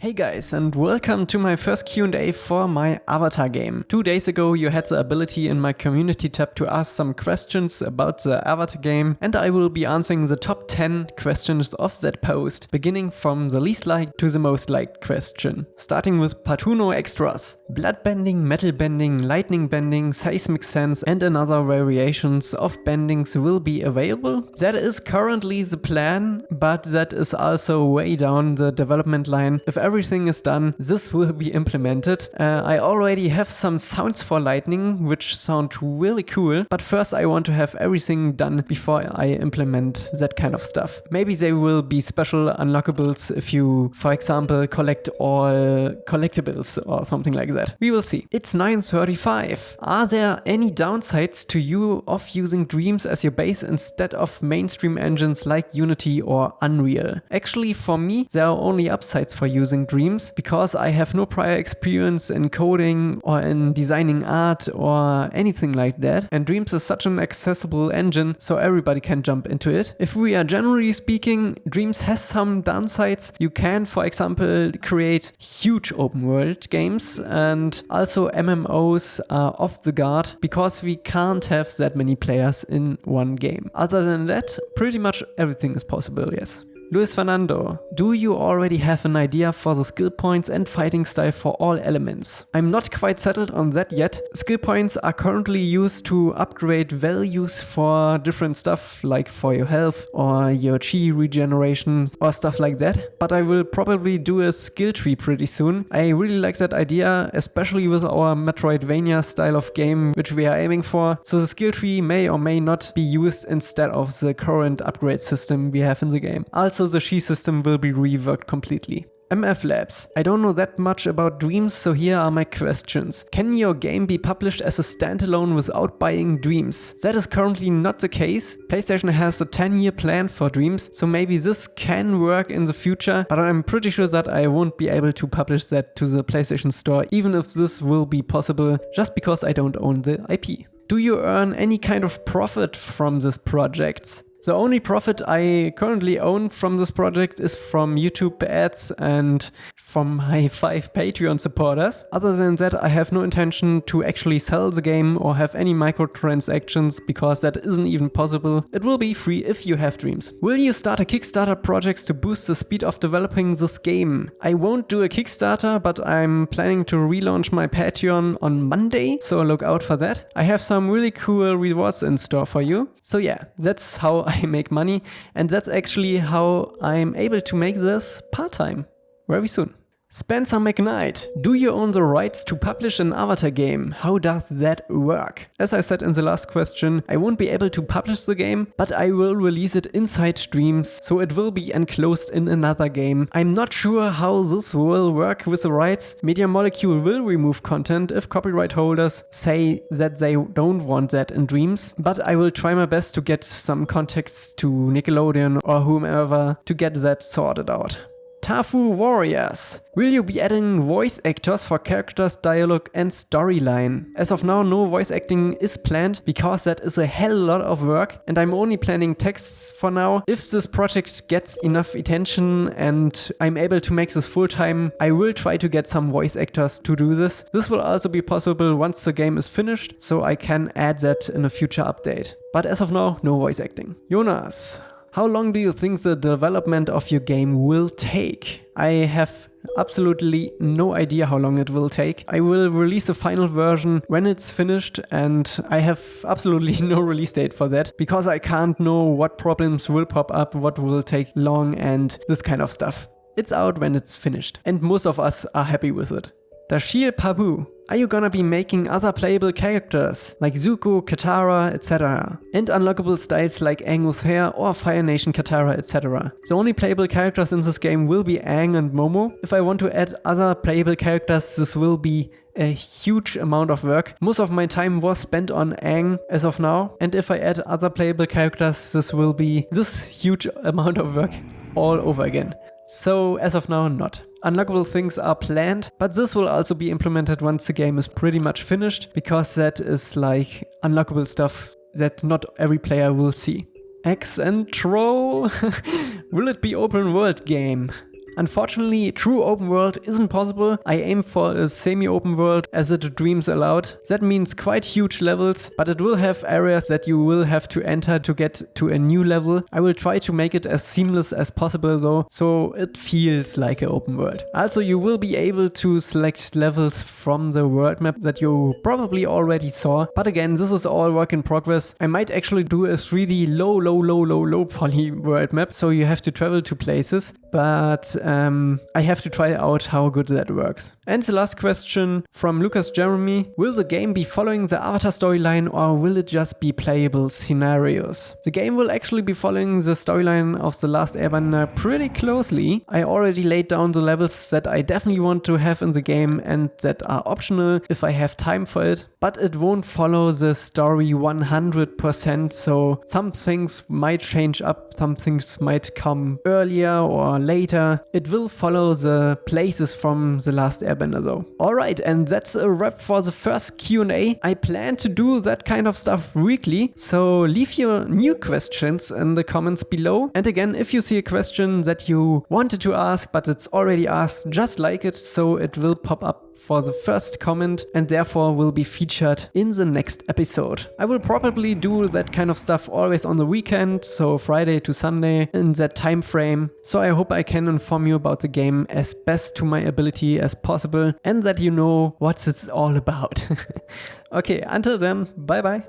Hey guys, and welcome to my first Q&A for my Avatar game. 2 days ago you had the ability in my community tab to ask some questions about the Avatar game, and I will be answering the top 10 questions of that post, beginning from the least liked to the most liked question. Starting with Patuno Extras. Blood bending, metal bending, lightning bending, seismic sense and another variations of bendings will be available. That is currently the plan, but that is also way down the development line. If everything is done, this will be implemented. I already have some sounds for lightning, which sound really cool, but first I want to have everything done before I implement that kind of stuff. Maybe there will be special unlockables if you, for example, collect all collectibles or something like that. We will see. It's 9:35. Are there any downsides to you of using Dreams as your base instead of mainstream engines like Unity or Unreal? Actually, for me, there are only upsides for using Dreams, because I have no prior experience in coding or in designing art or anything like that, and Dreams is such an accessible engine so everybody can jump into it. If we are generally speaking, Dreams has some downsides. You can, for example, create huge open world games, and also MMOs are off the guard because we can't have that many players in one game. Other than that, pretty much everything is possible, yes. Luis Fernando, do you already have an idea for the skill points and fighting style for all elements? I'm not quite settled on that yet. Skill points are currently used to upgrade values for different stuff, like for your health or your chi regeneration or stuff like that. But I will probably do a skill tree pretty soon. I really like that idea, especially with our Metroidvania style of game which we are aiming for. So the skill tree may or may not be used instead of the current upgrade system we have in the game. Also, the Shi system will be reworked completely. MF Labs. I don't know that much about Dreams, so here are my questions. Can your game be published as a standalone without buying Dreams? That is currently not the case. PlayStation has a 10-year plan for Dreams, so maybe this can work in the future, but I'm pretty sure that I won't be able to publish that to the PlayStation Store, even if this will be possible, just because I don't own the IP. Do you earn any kind of profit from this project? The only profit I currently own from this project is from YouTube ads and from my 5 Patreon supporters. Other than that, I have no intention to actually sell the game or have any microtransactions, because that isn't even possible. It will be free if you have Dreams. Will you start a Kickstarter project to boost the speed of developing this game? I won't do a Kickstarter, but I'm planning to relaunch my Patreon on Monday, so look out for that. I have some really cool rewards in store for you. So yeah, that's how I make money, and that's actually how I'm able to make this part-time very soon. Spencer McKnight, do you own the rights to publish an Avatar game? How does that work? As I said in the last question, I won't be able to publish the game, but I will release it inside Dreams, so it will be enclosed in another game. I'm not sure how this will work with the rights. Media Molecule will remove content if copyright holders say that they don't want that in Dreams, but I will try my best to get some contacts to Nickelodeon or whomever to get that sorted out. Tafu Warriors. Will you be adding voice actors for characters, dialogue and storyline? As of now, no voice acting is planned, because that is a hell lot of work, and I'm only planning texts for now. If this project gets enough attention and I'm able to make this full time, I will try to get some voice actors to do this. This will also be possible once the game is finished, so I can add that in a future update. But as of now, no voice acting. Jonas. How long do you think the development of your game will take? I have absolutely no idea how long it will take. I will release the final version when it's finished, and I have absolutely no release date for that, because I can't know what problems will pop up, what will take long and this kind of stuff. It's out when it's finished, and most of us are happy with it. Dashir Pabu. Are you gonna be making other playable characters like Zuko, Katara, etc. and unlockable styles like Aang's hair or Fire Nation Katara, etc. The only playable characters in this game will be Aang and Momo. If I want to add other playable characters, this will be a huge amount of work. Most of my time was spent on Aang as of now, and if I add other playable characters, this will be this huge amount of work all over again. So as of now, not. Unlockable things are planned, but this will also be implemented once the game is pretty much finished, because that is like unlockable stuff that not every player will see. X and Tro. Will it be open world game? Unfortunately, true open world isn't possible. I aim for a semi-open world as it dreams aloud. That means quite huge levels, but it will have areas that you will have to enter to get to a new level. I will try to make it as seamless as possible though, so it feels like an open world. Also, you will be able to select levels from the world map that you probably already saw, but again, this is all work in progress. I might actually do a 3D low poly world map, so you have to travel to places, but I have to try out how good that works. And the last question from Lucas Jeremy: will the game be following the Avatar storyline or will it just be playable scenarios? The game will actually be following the storyline of The Last Airbender pretty closely. I already laid down the levels that I definitely want to have in the game and that are optional if I have time for it, but it won't follow the story 100%, so some things might change up, some things might come earlier or later. It will follow the places from The Last Airbender though. Alright, and that's a wrap for the first Q&A. I plan to do that kind of stuff weekly, so leave your new questions in the comments below. And again, if you see a question that you wanted to ask but it's already asked, just like it so it will pop up for the first comment and therefore will be featured in the next episode. I will probably do that kind of stuff always on the weekend, so Friday to Sunday in that time frame. So I hope I can inform you about the game as best to my ability as possible and that you know what it's all about. Okay, until then, bye bye.